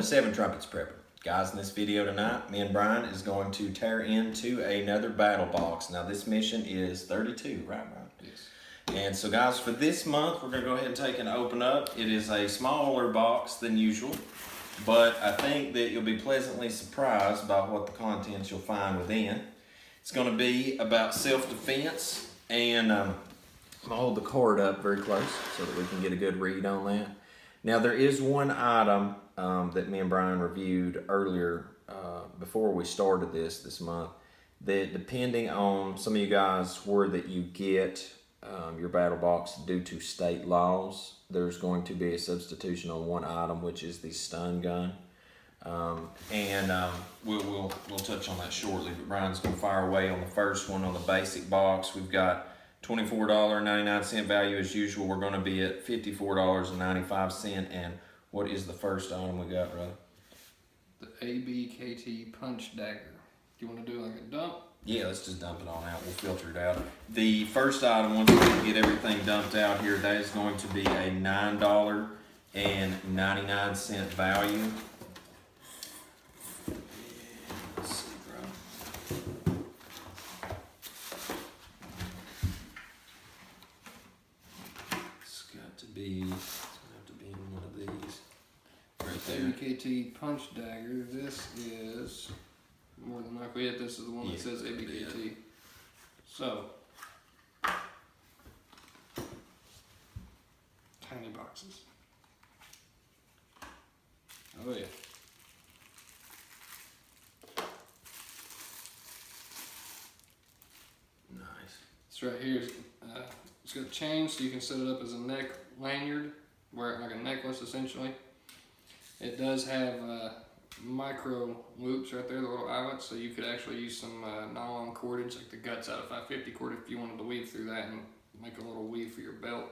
to 7 Trumpets Prepper. Guys, in this video tonight, me and Brian is going to tear into another battle box. Now this mission is 32, right Brian? Yes. And so guys, for this month, we're going to go ahead and take and open up. It is a smaller box than usual, but I think that you'll be pleasantly surprised by what the contents you'll find within. It's going to be about self-defense, and I'm going to hold the card up very close so that we can get a good read on that. Now there is one item that me and Brian reviewed earlier before we started this month, that depending on some of you guys where that you get your battle box due to state laws, there's going to be a substitution on one item, which is the stun gun. We'll touch on that shortly, but Brian's going to fire away on the first one on the basic box. We've got $24.99 value as usual. We're going to be at $54.95. And what is the first item we got, brother? The ABKT punch dagger. Do you want to do like a dump? Yeah, let's just dump it on out. We'll filter it out. The first item, once we get everything dumped out here, that is going to be a $9.99 value. Let's see, bro. It's got to be in one of these. Right there. ABKT punch dagger. This is more than likely it. This is the one that says ABKT. Yeah. So, tiny boxes. Oh yeah. Nice. This right here is it's got a chain, so you can set it up as a neck lanyard, wear it like a necklace essentially. It does have micro loops right there, the little eyelets, so you could actually use some nylon cordage, like the guts out of 550 cord, if you wanted to weave through that and make a little weave for your belt.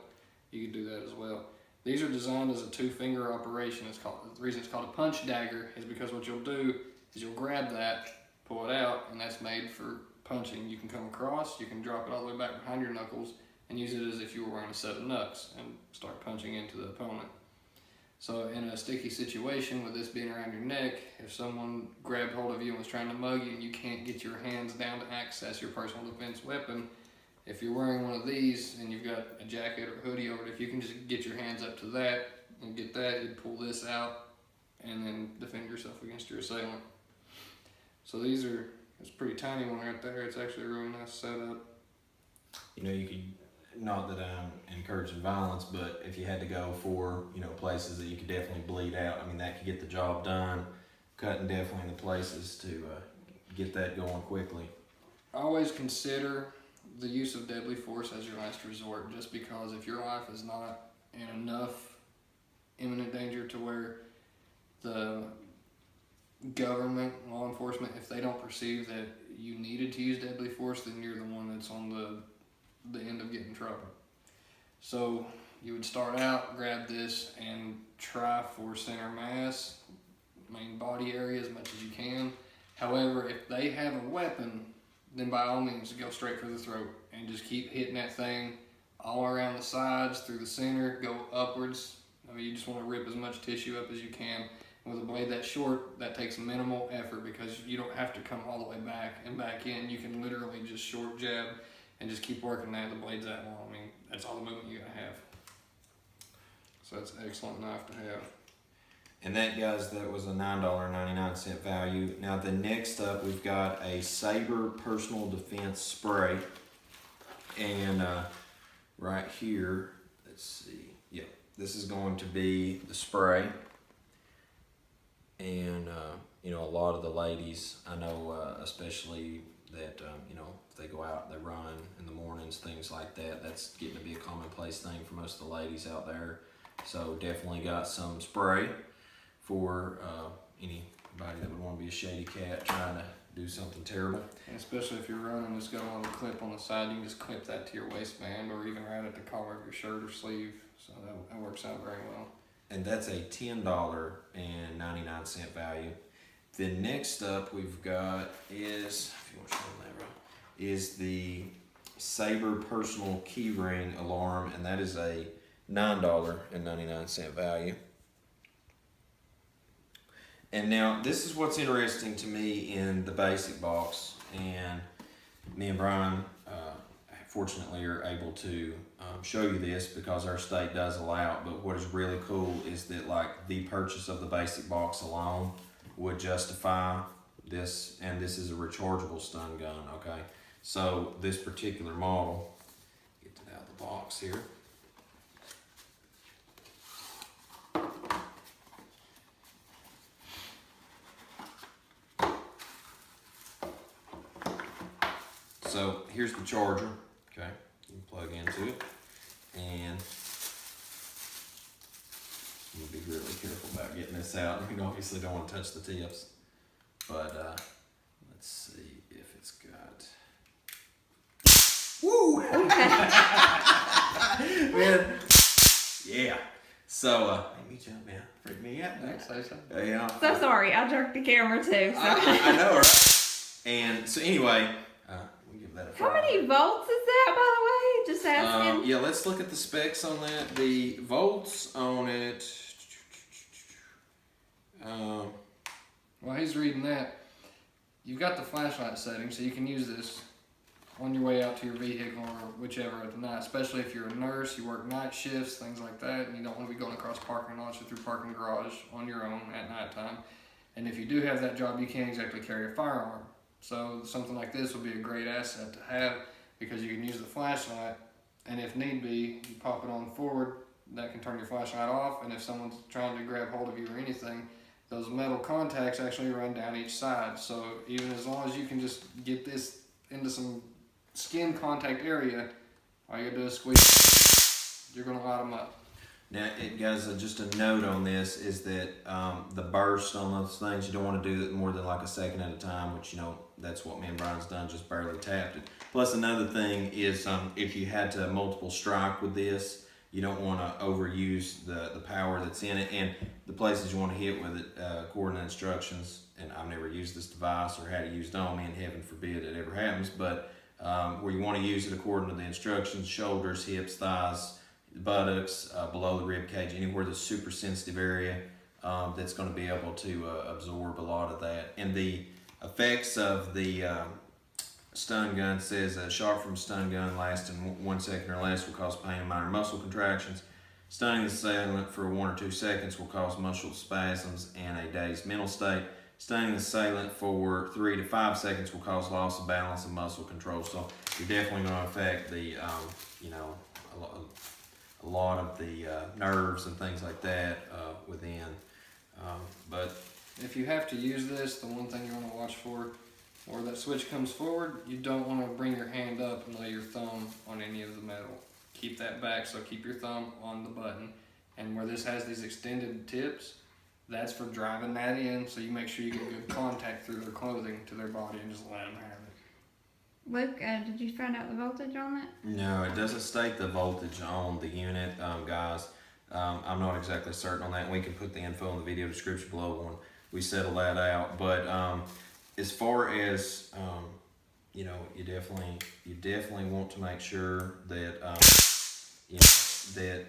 You could do that as well. These are designed as a 2-finger operation. The reason it's called a punch dagger is because what you'll do is you'll grab that, pull it out, and that's made for punching. You can come across, you can drop it all the way back behind your knuckles and use it as if you were wearing a set of knucks and start punching into the opponent. So in a sticky situation with this being around your neck, if someone grabbed hold of you and was trying to mug you and you can't get your hands down to access your personal defense weapon, if you're wearing one of these and you've got a jacket or hoodie over it, if you can just get your hands up to that and get that, you'd pull this out and then defend yourself against your assailant. So these are, it's a pretty tiny one right there. It's actually a really nice setup. You know, you could, not that I'm encouraging violence, but if you had to go for, you know, places that you could definitely bleed out, I mean, that could get the job done. Cutting definitely in the places to get that going quickly. Always consider the use of deadly force as your last resort, just because if your life is not in enough imminent danger to where the government, law enforcement, if they don't perceive that you needed to use deadly force, then you're the one that's on the end of getting in trouble. So you would start out, grab this, and try for center mass, main body area as much as you can. However, if they have a weapon, then by all means go straight for the throat and just keep hitting that thing all around the sides, through the center, go upwards. I mean, you just want to rip as much tissue up as you can. With a blade that short, that takes minimal effort because you don't have to come all the way back and back in. You can literally just short jab and just keep working that. The blade's that long. I mean, that's all the movement you gotta have. So that's an excellent knife to have. And that, guys, that was a $9.99 value. Now the next up, we've got a Saber personal defense spray. And right here, let's see. Yeah, this is going to be the spray. And, you know, a lot of the ladies, I know especially that, you know, if they go out, they run in the mornings, things like that, that's getting to be a commonplace thing for most of the ladies out there. So definitely got some spray for anybody that would want to be a shady cat trying to do something terrible. And especially if you're running, it's got a little clip on the side. You can just clip that to your waistband or even right at the collar of your shirt or sleeve. So that works out very well. And that's a $10.99 value. The next up we've got is, if you want to show them that, right, is the Saber personal keyring alarm, and that is a $9.99 value. And now this is what's interesting to me in the basic box, and me and Brian fortunately are able to show you this because our state does allow it. But what is really cool is that like the purchase of the basic box alone would justify this, and this is a rechargeable stun gun. Okay, so this particular model, get it out of the box here. So here's the charger, okay, you can plug into it, and I'm gonna be really careful about getting this out. We obviously don't want to touch the tips, but let's see if it's got, woo! Man, yeah. So, make me jump, man, freak me out. Say so. Yeah. So sorry, I jerked the camera too. So. I know, right? And so anyway, we'll give that a try. How many volts is that, by the way? Just asking. Yeah, let's look at the specs on that. The volts on it. While he's reading that, you've got the flashlight setting, so you can use this on your way out to your vehicle or whichever at the night, especially if you're a nurse, you work night shifts, things like that, and you don't want to be going across parking lots or through parking garage on your own at nighttime. And if you do have that job, you can't exactly carry a firearm. So something like this would be a great asset to have because you can use the flashlight, and if need be, you pop it on forward, that can turn your flashlight off, and if someone's trying to grab hold of you or anything, those metal contacts actually run down each side. So even as long as you can just get this into some skin contact area, all you gotta do is squeeze, you're gonna light them up. Now, guys, just a note on this is that the burst on those things, you don't want to do it more than like a second at a time, which, you know, that's what me and Brian's done, just barely tapped it. Plus, another thing is if you had to multiple strike with this, you don't want to overuse the power that's in it, and the places you want to hit with it, according to instructions, and I've never used this device or had it used on me, and heaven forbid it ever happens, but where you want to use it according to the instructions, shoulders, hips, thighs, buttocks, below the rib cage, anywhere that's super sensitive area, that's going to be able to absorb a lot of that. And the effects of the stun gun says a shot from stun gun lasting 1 second or less will cause pain and minor muscle contractions. Stunning the assailant for 1 or 2 seconds will cause muscle spasms and a dazed mental state. Stunning the assailant for 3 to 5 seconds will cause loss of balance and muscle control. So you're definitely going to affect the, you know, a lot of the nerves and things like that within. But if you have to use this, the one thing you want to watch for, where that switch comes forward, you don't want to bring your hand up and lay your thumb on any of the metal. Keep that back, so keep your thumb on the button. And where this has these extended tips, that's for driving that in, so you make sure you get good contact through their clothing to their body and just let them have it. Luke, did you find out the voltage on that? no, it doesn't state the voltage on the unit, guys. I'm not exactly certain on that. We can put the info in the video description below when we settle that out. But as far as you know, you definitely want to make sure that you know, that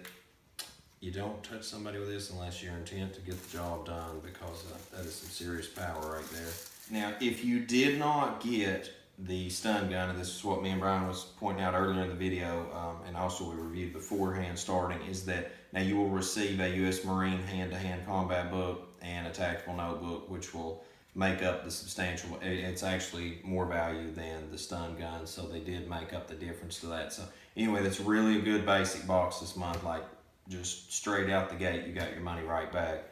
you don't touch somebody with this unless you're intent to get the job done, because that is some serious power right there. Now, if you did not get the stun gun, and this is what me and Brian was pointing out earlier in the video, and also we reviewed beforehand starting, is that now you will receive a U.S. Marine hand-to-hand combat book and a tactical notebook, which will make up the substantial, it's actually more value than the stun gun, so they did make up the difference to that. So anyway, that's really a good basic box this month, like just straight out the gate, you got your money right back.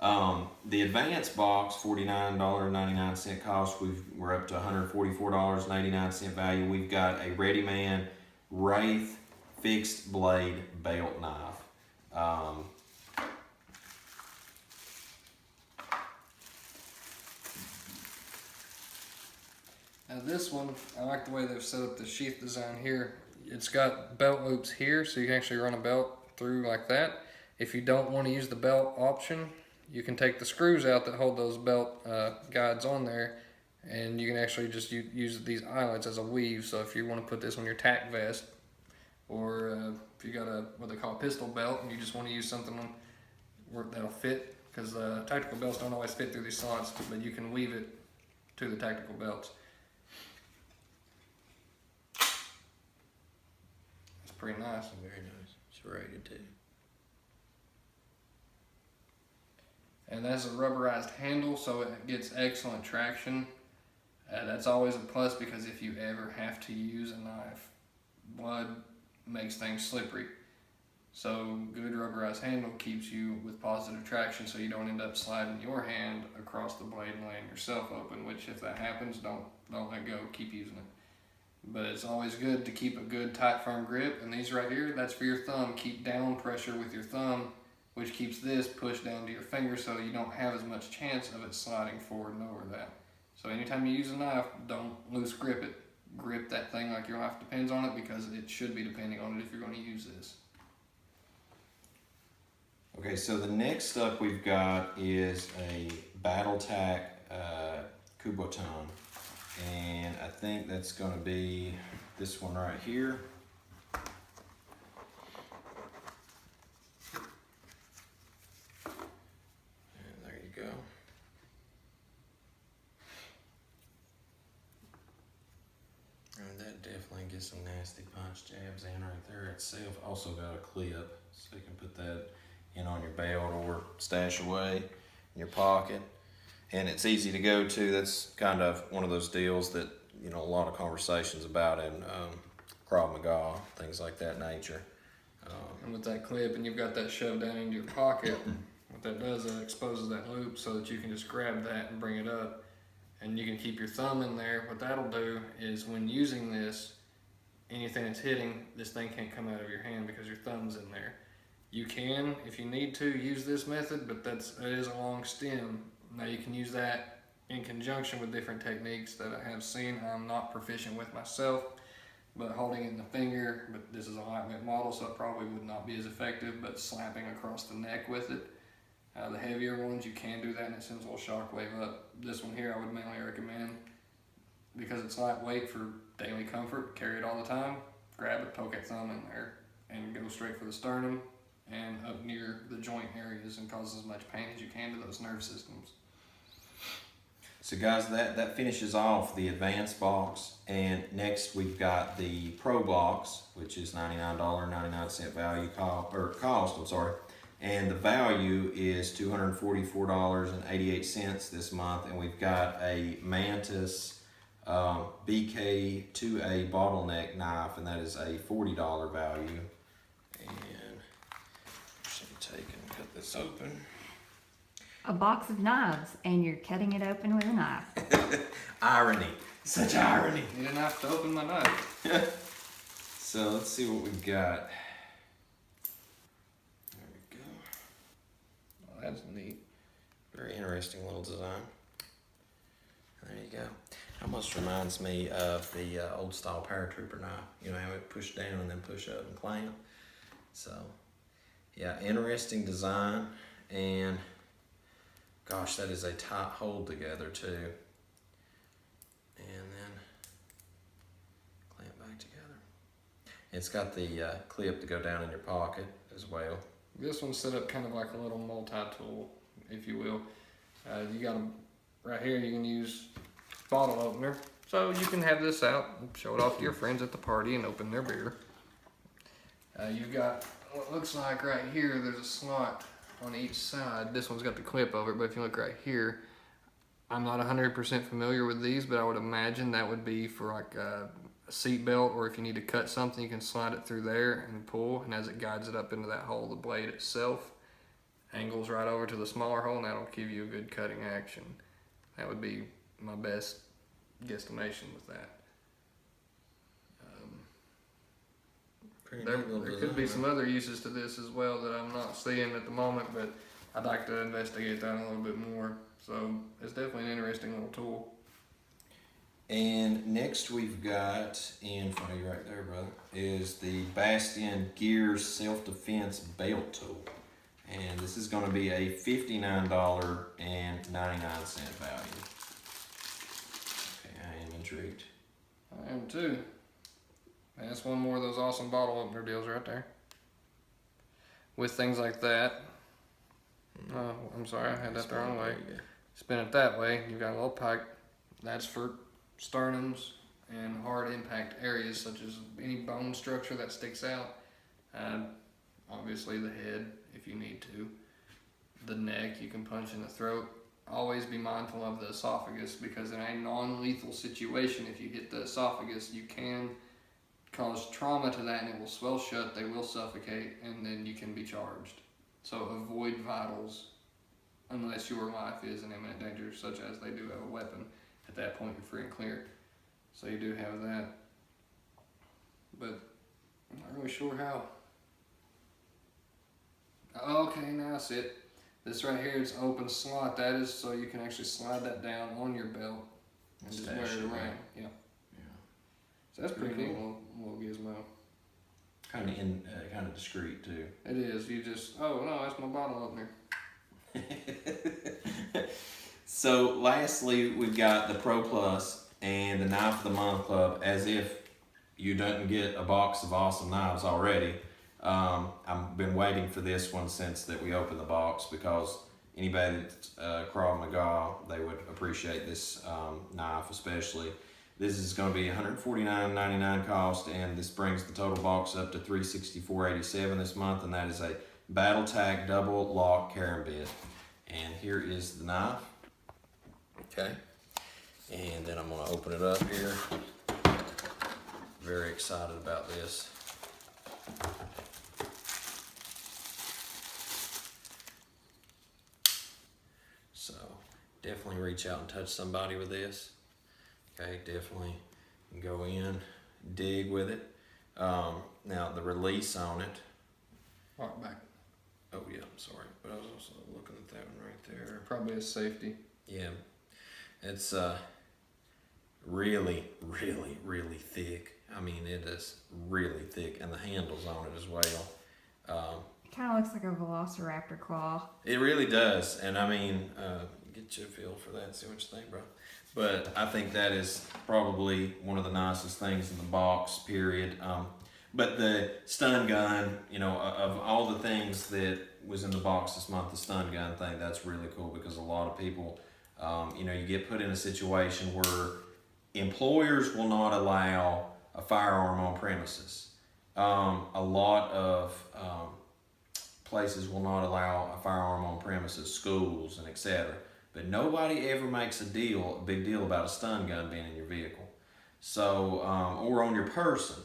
The advanced box, $49.99 cost. We're up to $144.89 value. We've got a Ready-Man Wraith fixed blade belt knife. Now this one, I like the way they've set up the sheath design here. It's got belt loops here, so you can actually run a belt through like that. If you don't want to use the belt option, you can take the screws out that hold those belt guides on there, and you can actually just use these eyelets as a weave. So if you want to put this on your tack vest, or if you got what they call a pistol belt and you just want to use something that'll fit because tactical belts don't always fit through these slots, but you can weave it to the tactical belts. It's pretty nice. Very nice. Serrated too. And that's a rubberized handle, so it gets excellent traction. That's always a plus because if you ever have to use a knife, blood makes things slippery. So good rubberized handle keeps you with positive traction so you don't end up sliding your hand across the blade and laying yourself open, which if that happens, don't let go, keep using it. But it's always good to keep a good tight firm grip, and these right here, that's for your thumb. Keep down pressure with your thumb, which keeps this pushed down to your finger so you don't have as much chance of it sliding forward and over that. So anytime you use a knife, don't loose grip it. Grip that thing like your life depends on it because it should be depending on it if you're going to use this. Okay, so the next up we've got is a Battletack kubotan, and I think that's going to be this one right here. And there you go. And that definitely gets some nasty punch jabs in right there itself. Also got a clip, so you can put that in on your belt or stash away in your pocket. And it's easy to go to. That's kind of one of those deals that, you know, a lot of conversations about in Krav Maga, things like that nature. And with that clip, and you've got that shoved down into your pocket, what that does is it exposes that loop so that you can just grab that and bring it up. And you can keep your thumb in there. What that'll do is when using this, anything that's hitting, this thing can't come out of your hand because your thumb's in there. You can, if you need to, use this method, but it is a long stem. Now you can use that in conjunction with different techniques that I have seen. I'm not proficient with myself, but holding it in the finger, but this is a lightweight model, so it probably would not be as effective, but slapping across the neck with it. The heavier ones, you can do that and it sends a little shockwave up. This one here I would mainly recommend because it's lightweight for daily comfort. Carry it all the time, grab it, poke that thumb in there, and go straight for the sternum and up near the joint areas and cause as much pain as you can to those nerve systems. So guys, that finishes off the advanced box, and next we've got the Pro box, which is $99.99 value cost, I'm sorry. And the value is $244.88 this month, and we've got a Mantis BK2A bottleneck knife, and that is a $40 value. And should take and cut this open. A box of knives, and you're cutting it open with a knife. Irony, such irony. You didn't have to open my knife. So let's see what we've got. That's neat. Very interesting little design. There you go. Almost reminds me of the old style paratrooper knife. You know how it push down and then push up and clamp. So, yeah, interesting design. And gosh, that is a tight hold together too. And then clamp back together. It's got the clip to go down in your pocket as well. This one's set up kind of like a little multi-tool, if you will. You got them right here, you can use bottle opener. So you can have this out and show it off to your friends at the party and open their beer. You've got what looks like right here, there's a slot on each side. This one's got the clip over it, but if you look right here, I'm not 100% familiar with these, but I would imagine that would be for like a seat belt, or if you need to cut something, you can slide it through there and pull, and as it guides it up into that hole, the blade itself angles right over to the smaller hole, and that'll give you a good cutting action. That would be my best guesstimation with that. There could be some other uses to this as well that I'm not seeing at the moment, but I'd like to investigate that a little bit more. So it's definitely an interesting little tool. And next we've got, in front of you right there, brother, is the Bastion Gears Self-Defense Belt Tool. And this is going to be a $59.99 value. Okay, I am intrigued. I am too. And that's one more of those awesome bottle opener deals right there. With things like that, Oh, I'm sorry, I had that the wrong way. There you go. Spin it that way, you've got a little pike. That's for sternums and hard impact areas such as any bone structure that sticks out. Obviously the head, if you need to. The neck, you can punch in the throat. Always be mindful of the esophagus, because in a non-lethal situation, if you hit the esophagus, you can cause trauma to that and it will swell shut, they will suffocate, and then you can be charged. So avoid vitals unless your life is in imminent danger, such as they do have a weapon. At that point, you're free and clear. So you do have that. But I'm not really sure how. Okay, now I see it. This right here is open slot. That is so you can actually slide that down on your belt and just wear it around. Yeah. So that's pretty neat little gizmo. Kind of discreet too. It is. You just, oh no, that's my bottle opener. So lastly, we've got the Pro Plus and the Knife of the Month Club. As if you didn't get a box of awesome knives already. I've been waiting for this one since that we opened the box, because anybody that's Krav Maga, they would appreciate this knife especially. This is going to be $149.99 cost, and this brings the total box up to $364.87 this month, and that is a Battletac double lock carabin. And here is the knife. Okay, and then I'm going to open it up here. Very excited about this. So definitely reach out and touch somebody with this. Okay, definitely go in, dig with it. Now the release on it. Walk back. Oh yeah, I'm sorry, but I was also looking at that one right there. Probably a safety. Yeah, it's really, really, really thick. I mean, it is really thick, and the handles on it as well. It kind of looks like a velociraptor claw. It really does, and I mean, get you a feel for that, see what you think, bro. But I think that is probably one of the nicest things in the box, period. But the stun gun, you know, of all the things that was in the box this month, the stun gun thing, that's really cool, because a lot of people, you know, you get put in a situation where employers will not allow a firearm on premises. A lot of places will not allow a firearm on premises, schools and etc. But nobody ever makes a big deal about a stun gun being in your vehicle. So, or on your person,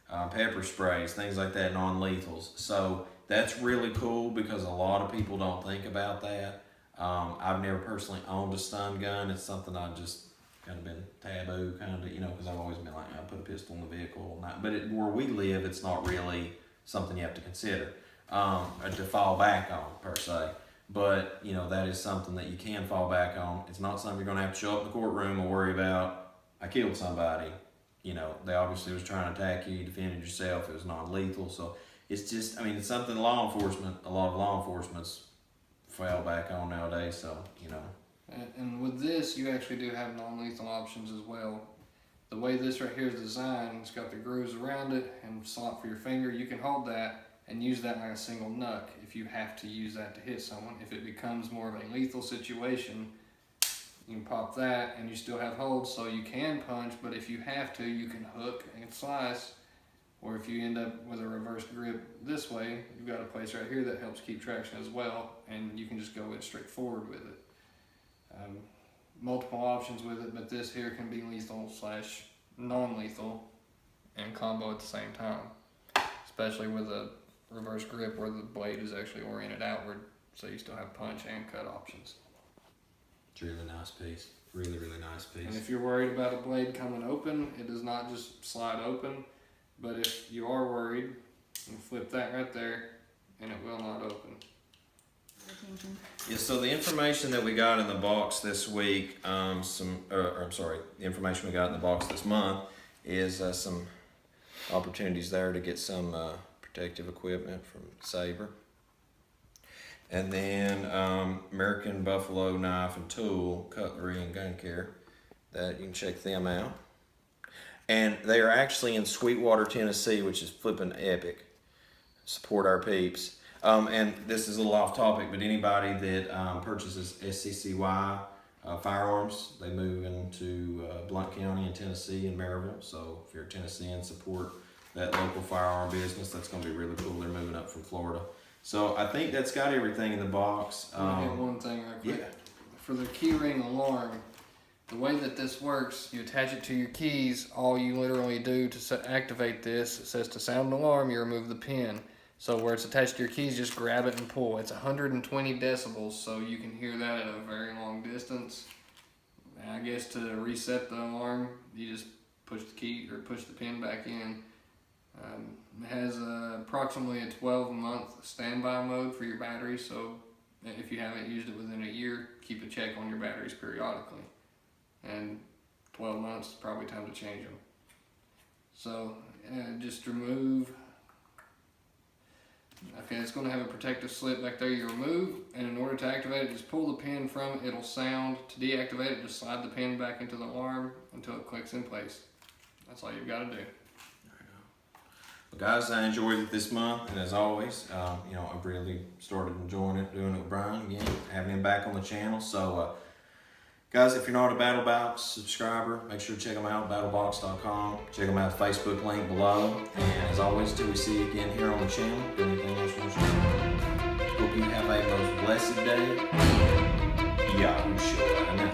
pepper sprays, things like that, non-lethals. So that's really cool, because a lot of people don't think about that. I've never personally owned a stun gun. It's something I just kind of been taboo, kind of, you know, because I've always been like, I put a pistol in the vehicle. But where we live, it's not really something you have to consider to fall back on, per se. But, you know, that is something that you can fall back on. It's not something you're going to have to show up in the courtroom and worry about, I killed somebody. You know, they obviously was trying to attack you, you defended yourself, it was non-lethal. So it's just, I mean, it's something a lot of law enforcement's fell back on nowadays, so, you know. And with this, you actually do have non-lethal options as well. The way this right here is designed, it's got the grooves around it and slot for your finger. You can hold that and use that like a single knuck if you have to use that to hit someone. If it becomes more of a lethal situation, you can pop that and you still have hold, so you can punch, but if you have to, you can hook and slice. Or if you end up with a reverse grip this way, you've got a place right here that helps keep traction as well, and you can just go in straight forward with it. Multiple options with it, but this here can be lethal / non-lethal and combo at the same time, especially with a reverse grip where the blade is actually oriented outward, so you still have punch and cut options. It's a really nice piece. Really, really nice piece. And if you're worried about a blade coming open, it does not just slide open, but if you are worried, you can flip that right there and it will not open. Yeah, so the information that we got in the box this week, the information we got in the box this month is some opportunities there to get some protective equipment from Sabre. And then American Buffalo Knife and Tool, Cutlery and Gun Care, that you can check them out. And they are actually in Sweetwater, Tennessee, which is flipping epic. Support our peeps. And this is a little off topic, but anybody that purchases SCCY firearms, they move into Blount County in Tennessee and Maryville. So if you're a Tennessean, support that local firearm business. That's going to be really cool. They're moving up from Florida. So I think that's got everything in the box. I'm gonna hit one thing right quick. Yeah. For the key ring alarm, the way that this works, you attach it to your keys. All you literally do to activate this, it says to sound an alarm, you remove the pin. So where it's attached to your keys, just grab it and pull. It's 120 decibels, so you can hear that at a very long distance. And I guess to reset the alarm, you just push the key or push the pin back in. It has approximately a 12-month standby mode for your battery, so if you haven't used it within a year, keep a check on your batteries periodically. And 12 months is probably time to change them. So just remove. Okay, it's going to have a protective slit back there. You remove, and in order to activate it, just pull the pin from it. It'll sound. To deactivate it, just slide the pin back into the alarm until it clicks in place. That's all you've got to do. Well, guys, I enjoyed it this month, and as always, I've really started enjoying it, doing it with Brian again, having him back on the channel. So, guys, if you're not a Battlebox subscriber, make sure to check them out, battlebox.com. Check them out, Facebook link below. And as always, until we see you again here on the channel, anything else you want to share? Hope you have a most blessed day. Yahushua.